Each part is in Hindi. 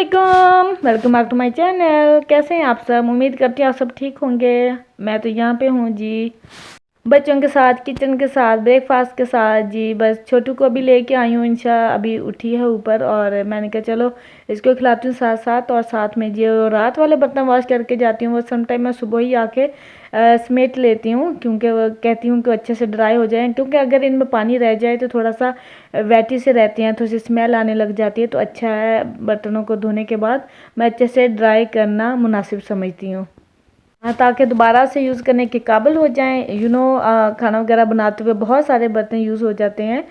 अस्सलामुअलैकुम, welcome back to my channel. कैसे हैं आप सब? उम्मीद करती हूँ आप सब ठीक होंगे। मैं तो यहाँ पे हूँ जी, बच्चों के साथ, किचन के साथ, ब्रेकफास्ट के साथ जी। बस छोटू को अभी लेके आई हूँ, इंशा अभी उठी है ऊपर और मैंने कहा चलो इसको खिलाती हूँ साथ साथ। और साथ में जो रात वाले बर्तन वॉश करके जाती हूँ वो समटाइम मैं सुबह ही आके समेट लेती हूँ, क्योंकि वो कहती हूँ कि अच्छे से ड्राई हो जाए, क्योंकि अगर इनमें पानी रह जाए तो थोड़ा सा वेटी से रहते हैं, थोड़ी सी स्मेल आने लग जाती है। तो अच्छा है बर्तनों को धोने के बाद मैं अच्छे से ड्राई करना मुनासिब समझती हूँ, हाँ, ताकि दोबारा से यूज़ करने के काबिल हो जाएं। खाना वगैरह बनाते हुए बहुत सारे बर्तन यूज़ हो जाते हैं।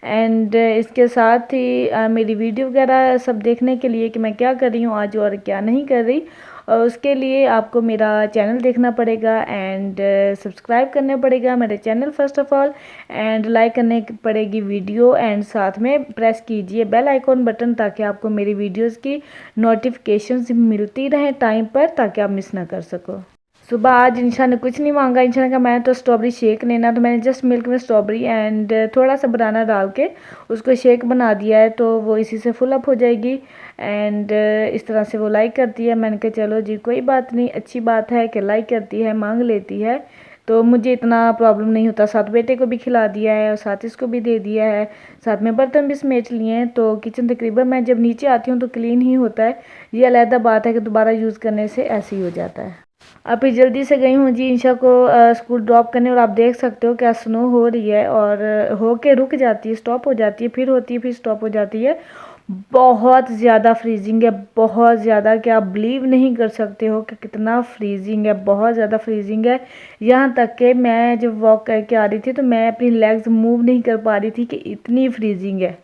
एंड इसके साथ ही मेरी वीडियो वगैरह सब देखने के लिए कि मैं क्या कर रही हूँ आज और क्या नहीं कर रही, और उसके लिए आपको मेरा चैनल देखना पड़ेगा एंड सब्सक्राइब करना पड़ेगा मेरे channel first of all, and like करने पड़ेगी वीडियो, एंड साथ में प्रेस कीजिए बेल आइकॉन बटन, ताकि आपको मेरी वीडियोस की नोटिफिकेशंस मिलती रहें टाइम पर, ताकि आप मिस ना कर सको। सुबह आज इंशा ने कुछ नहीं मांगा। इंशा ने कहा मैं तो स्ट्रॉबेरी शेक लेना, तो मैंने जस्ट मिल्क में स्ट्रॉबेरी एंड थोड़ा सा बनाना डाल के उसको शेक बना दिया है, तो वो इसी से फुल अप हो जाएगी। एंड इस तरह से वो लाइक करती है। मैंने कहा चलो जी कोई बात नहीं, अच्छी बात है कि लाइक करती है, मांग लेती है, तो मुझे इतना प्रॉब्लम नहीं होता। साथ बेटे को भी खिला दिया है और साथ इसको भी दे दिया है, साथ में बर्तन भी समेट लिए हैं। तो किचन तकरीबन मैं जब नीचे आती हूँ तो क्लीन ही होता है। ये अलहदा बात है कि दोबारा यूज़ करने से ऐसे ही हो जाता है। अभी जल्दी से गई हूँ जी इंशा को स्कूल ड्रॉप करने, और आप देख सकते हो क्या स्नो हो रही है, और हो के रुक जाती है, स्टॉप हो जाती है, फिर होती है, फिर स्टॉप हो जाती है। बहुत ज़्यादा फ्रीजिंग है, बहुत ज़्यादा, कि आप बिलीव नहीं कर सकते हो कि कितना फ्रीजिंग है, बहुत ज़्यादा फ्रीजिंग है। यहाँ तक कि मैं जब वॉक करके आ रही थी तो मैं अपनी लेग्स मूव नहीं कर पा रही थी कि इतनी फ्रीजिंग है।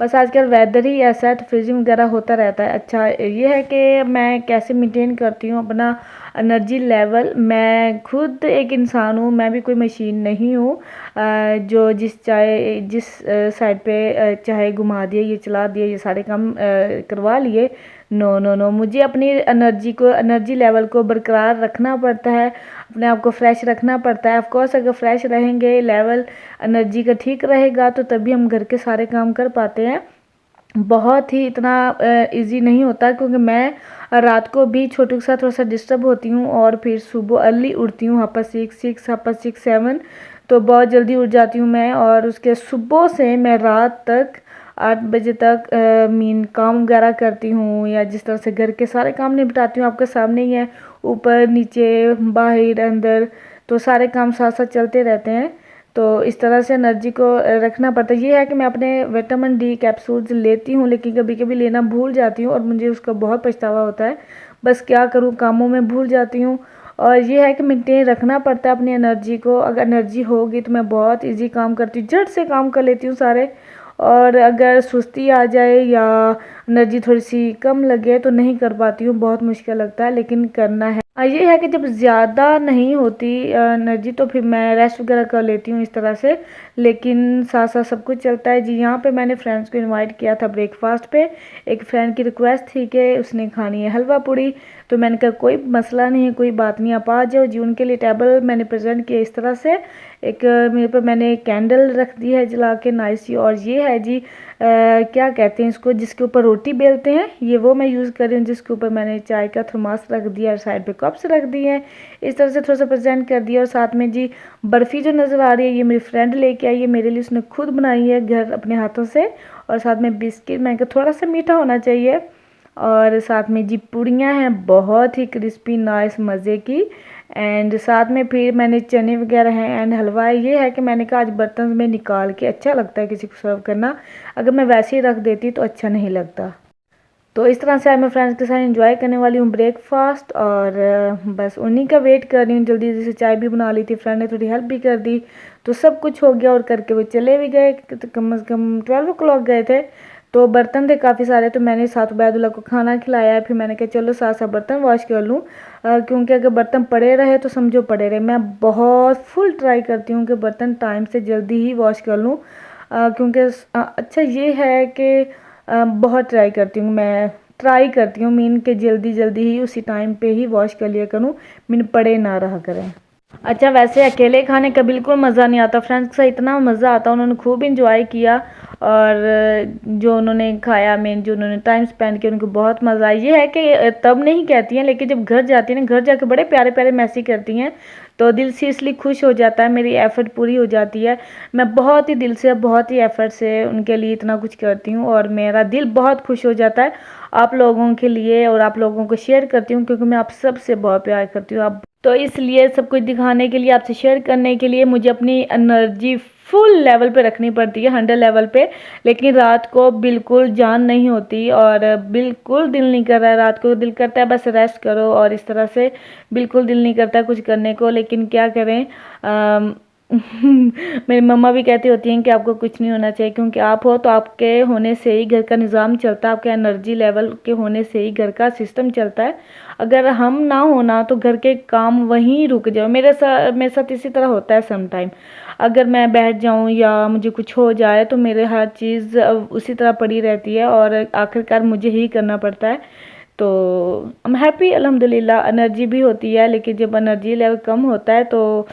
बस आजकल वेदर ही ऐसा है तो फ्रीजिंग वगैरह होता रहता है। अच्छा ये है कि मैं कैसे मेंटेन करती हूँ अपना एनर्जी लेवल। मैं खुद एक इंसान हूँ, मैं भी कोई मशीन नहीं हूँ जो जिस साइड पे चाहे घुमा दिए, ये चला दिए, ये सारे काम करवा लिए। नो नो नो, मुझे अपनी एनर्जी लेवल को बरकरार रखना पड़ता है, अपने आप को फ्रेश रखना पड़ता है। ऑफ कोर्स अगर फ्रेश रहेंगे, लेवल एनर्जी का ठीक रहेगा, तो तभी हम घर के सारे काम कर पाते हैं। बहुत ही इतना इजी नहीं होता, क्योंकि मैं रात को भी छोटू के साथ थोड़ा सा डिस्टर्ब होती हूँ, और फिर सुबह अर्ली उठती हूँ, 6:30 तो बहुत जल्दी उठ जाती हूँ मैं। और उसके सुबह से मैं रात तक 8 बजे तक मीन काम वगैरह करती हूँ, या जिस तरह से घर के सारे काम निपटाती हूँ आपके सामने ही है, ऊपर नीचे बाहर अंदर, तो सारे काम साथ साथ चलते रहते हैं। तो इस तरह से एनर्जी को रखना पड़ता है। ये है कि मैं अपने विटामिन डी कैप्सूल्स लेती हूँ, लेकिन कभी कभी लेना भूल जाती हूँ और मुझे उसका बहुत पछतावा होता है। बस क्या करूँ, कामों में भूल जाती हूँ। और ये है कि मेंटेन रखना पड़ता है अपनी एनर्जी को। अगर एनर्जी होगी तो मैं बहुत इजी काम करती हूँ, झट से काम कर लेती हूँ सारे। और अगर सुस्ती आ जाए या एनर्जी थोड़ी सी कम लगे तो नहीं कर पाती हूँ, बहुत मुश्किल लगता है, लेकिन करना है। ये है कि जब ज़्यादा नहीं होती एनर्जी तो फिर मैं रेस्ट वगैरह कर लेती हूँ इस तरह से, लेकिन साथ साथ सब कुछ चलता है जी। यहाँ पे मैंने फ्रेंड्स को इनवाइट किया था ब्रेकफास्ट पे। एक फ्रेंड की रिक्वेस्ट थी कि उसने खानी है हलवा पूड़ी, तो मैंने कहा कोई मसला नहीं है, कोई बात नहीं, आप आ जाओ जी। उनके लिए टेबल मैंने प्रेजेंट किया इस तरह से। एक मेरे पर मैंने कैंडल रख दी है जला के नाइस सी, और ये है जी क्या कहते हैं इसको, जिसके ऊपर रोटी बेलते हैं, ये वो मैं यूज़ कर रही हूँ, जिसके ऊपर मैंने चाय का थर्मास रख दिया और साइड पे कप्स रख दिए हैं। इस तरह से थोड़ा सा प्रेजेंट कर दिया। और साथ में जी बर्फ़ी जो नज़र आ रही है, ये मेरी फ्रेंड लेके आई है मेरे लिए, उसने खुद बनाई है घर अपने हाथों से। और साथ में बिस्किट, मैंने कहा थोड़ा सा मीठा होना चाहिए। और साथ में जी पूड़ियाँ हैं बहुत ही क्रिस्पी नाइस मज़े की। एंड साथ में फिर मैंने चने वगैरह हैं एंड हलवा। ये है कि मैंने कहा आज बर्तन में निकाल के अच्छा लगता है किसी को सर्व करना, अगर मैं वैसे ही रख देती तो अच्छा नहीं लगता। तो इस तरह से आज मैं फ्रेंड्स के साथ एंजॉय करने वाली हूँ ब्रेकफास्ट, और बस उन्हीं का वेट कर रही हूँ। जल्दी जल्दी से चाय भी बना ली थी, फ्रेंड ने थोड़ी हेल्प भी कर दी, तो सब कुछ हो गया। और करके वो चले भी गए, तो कम से कम 12 o'clock गए थे। तो बर्तन थे काफ़ी सारे, तो मैंने साथ उबैदुल्ला को खाना खिलाया। फिर मैंने कहा चलो साथ साथ बर्तन वॉश कर लूँ, क्योंकि अगर बर्तन पड़े रहे तो समझो पड़े रहे। मैं बहुत फुल ट्राई करती हूँ कि बर्तन टाइम से जल्दी ही वॉश कर लूँ, क्योंकि अच्छा ये है कि बहुत ट्राई करती हूँ मीन के जल्दी जल्दी ही उसी टाइम पे ही वॉश कर लिया करूँ, मीन पड़े ना रहा करें। अच्छा, वैसे अकेले खाने का बिल्कुल मज़ा नहीं आता, फ्रेंड्स के साथ इतना मज़ा आता। उन्होंने खूब इंजॉय किया और जो उन्होंने खाया, मेन जो उन्होंने टाइम स्पेंड किया, उनको बहुत मज़ा आया। ये है कि तब नहीं कहती हैं, लेकिन जब घर जाती हैं ना, घर जाके बड़े प्यारे प्यारे मैसेज करती हैं तो दिल से इसलिए खुश हो जाता है, मेरी एफ़र्ट पूरी हो जाती है। मैं बहुत ही दिल से, बहुत ही एफ़र्ट से उनके लिए इतना कुछ करती हूँ और मेरा दिल बहुत खुश हो जाता है आप लोगों के लिए, और आप लोगों को शेयर करती हूँ क्योंकि मैं आप सबसे बहुत प्यार करती हूँ। आप तो इसलिए सब कुछ दिखाने के लिए, आपसे शेयर करने के लिए मुझे अपनी एनर्जी फुल लेवल पे रखनी पड़ती है, 100 लेवल पे। लेकिन रात को बिल्कुल जान नहीं होती और बिल्कुल दिल नहीं कर रहा है, रात को दिल करता है बस रेस्ट करो, और इस तरह से बिल्कुल दिल नहीं करता कुछ करने को। लेकिन क्या करें, मेरी मम्मा भी कहती होती हैं कि आपको कुछ नहीं होना चाहिए, क्योंकि आप हो तो आपके होने से ही घर का निज़ाम चलता है, आपके एनर्जी लेवल के होने से ही घर का सिस्टम चलता है। अगर हम ना होना तो घर के काम वहीं रुक जाओ। मेरे साथ इसी तरह होता है सम टाइम। अगर मैं बैठ जाऊं या मुझे कुछ हो जाए तो मेरे हर चीज़ उसी तरह पड़ी रहती है और आखिरकार मुझे ही करना पड़ता है। तो हम हैप्पी अल्हम्दुलिल्लाह, एनर्जी भी होती है, लेकिन जब एनर्जी लेवल कम होता है तो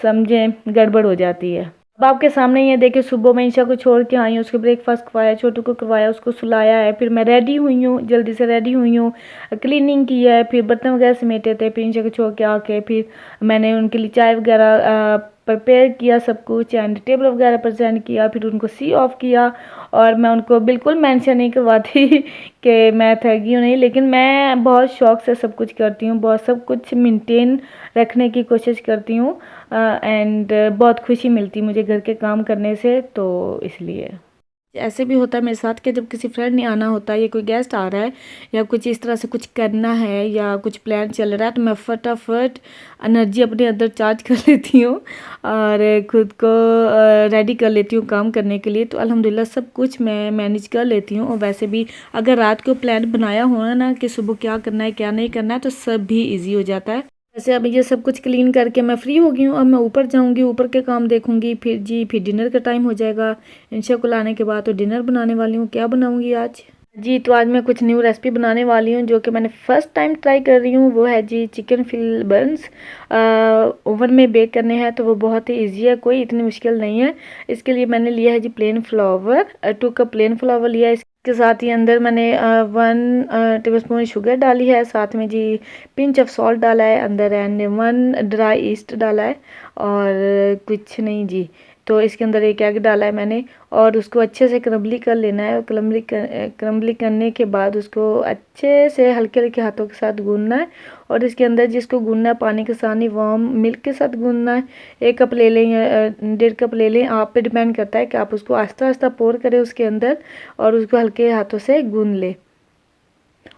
समझें गड़बड़ हो जाती है। अब आपके सामने ये देखिए, सुबह मैं ईशा को छोड़ के आई हूँ, उसको ब्रेकफास्ट खवाया, छोटू को करवाया, उसको सुलाया है, फिर मैं रेडी हुई हूँ, जल्दी से रेडी हुई हूँ, क्लीनिंग की है, फिर बर्तन वगैरह समेटे थे, फिर ईशा को छोड़ के आके फिर मैंने उनके लिए चाय वगैरह प्रिपेयर किया, सब कुछ एंड टेबल वगैरह प्रेजेंट किया, फिर उनको सी ऑफ किया। और मैं उनको बिल्कुल मेंशन नहीं करवाती कि मैं थकी हूँ, नहीं, लेकिन मैं बहुत शौक से सब कुछ करती हूँ, बहुत सब कुछ मेंटेन रखने की कोशिश करती हूँ एंड बहुत खुशी मिलती मुझे घर के काम करने से। तो इसलिए ऐसे भी होता है मेरे साथ कि जब किसी फ्रेंड ने आना होता है या कोई गेस्ट आ रहा है या कुछ इस तरह से कुछ करना है या कुछ प्लान चल रहा है, तो मैं फटाफट एनर्जी अपने अंदर चार्ज कर लेती हूँ और खुद को रेडी कर लेती हूँ काम करने के लिए। तो अल्हम्दुलिल्लाह सब कुछ मैं मैनेज कर लेती हूँ। और वैसे भी अगर रात को प्लान बनाया होना ना कि सुबह क्या करना है क्या नहीं करना है, तो सब भी ईजी हो जाता है। वैसे अभी ये सब कुछ क्लीन करके मैं फ्री हो गई हूँ। अब मैं ऊपर जाऊँगी, ऊपर के काम देखूँगी, फिर डिनर का टाइम हो जाएगा। इंशा को लाने के बाद तो डिनर बनाने वाली हूँ। क्या बनाऊँगी आज जी? तो आज मैं कुछ न्यू रेसिपी बनाने वाली हूँ जो कि मैंने फ़र्स्ट टाइम ट्राई कर रही हूँ। वो है जी चिकन फिलबर्स। ओवन में बेक करने हैं तो वो बहुत ही ईजी है, कोई इतनी मुश्किल नहीं है। इसके लिए मैंने लिया है जी plain flour, 2 cup plain flour लिया है। के साथ ही अंदर मैंने 1 टेबलस्पून शुगर डाली है, साथ में जी पिंच ऑफ सॉल्ट डाला है अंदर एंड 1 ड्राई ईस्ट डाला है और कुछ नहीं जी। तो इसके अंदर एक एग डाला है मैंने और उसको अच्छे से क्रम्बली कर लेना है। और क्रम्बली करने के बाद उसको अच्छे से हल्के हल्के हाथों के साथ गूंदना है। और इसके अंदर जिसको गूंदना है पानी के साथ नहीं, वार्म मिल्क के साथ गूंदना है। 1 कप ले लें या 1.5 कप ले लें, आप पे डिपेंड करता है कि आप उसको आहिस्ता आहिस्ता पोर करें उसके अंदर और उसको हल्के हाथों से गूंद लें।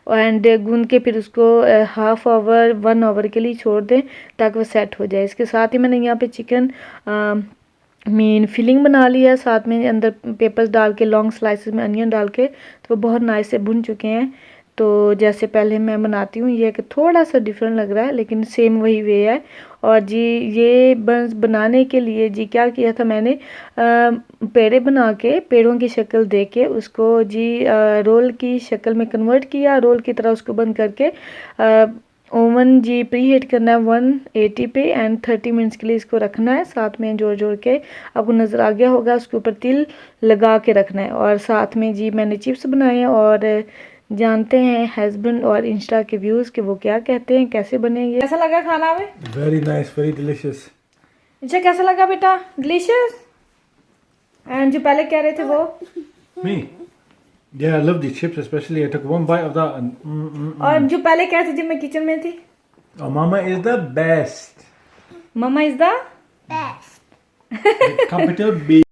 एंड गूंद के फिर उसको हाफ आवर 1 आवर के लिए छोड़ दें ताकि वो सेट हो जाए। इसके साथ ही मैंने यहाँ पे चिकन मेन फिलिंग बना ली है, साथ में अंदर पेपर्स डाल के लॉन्ग स्लाइसेस में अनियन डाल के, तो वो बहुत नाइस से भुन चुके हैं। तो जैसे पहले मैं बनाती हूँ, ये है कि थोड़ा सा डिफरेंट लग रहा है लेकिन सेम वही वे है। और जी ये बंस बनाने के लिए जी क्या किया था मैंने, पेड़े बना के पेड़ों की शक्ल दे के उसको जी रोल की शक्ल में कन्वर्ट किया, रोल की तरह उसको बंद करके ओवन जी प्री हीट करना है 180 पे एंड 30 मिनट्स के लिए इसको रखना है। साथ में जोड़ जोड़ के आपको नज़र आ गया होगा, उसके ऊपर तिल लगा के रखना है। और साथ में जी मैंने चिप्स बनाए हैं और जानते हैं हस्बैंड और इंस्टा के व्यूज़ कि वो क्या कहते हैं, कैसे बनेंगे। कैसा लगा खाना में? Very nice, very delicious. इंशा कैसा लगा बेटा? डिलीशियस। एंड जो पहले कह रहे थे वो Me? Yeah, I love the chips especially. I took one bite of that and और जो पहले कह रहे थे जब मैं किचन में थी, oh, Mama is the best. Mama is the With capital B.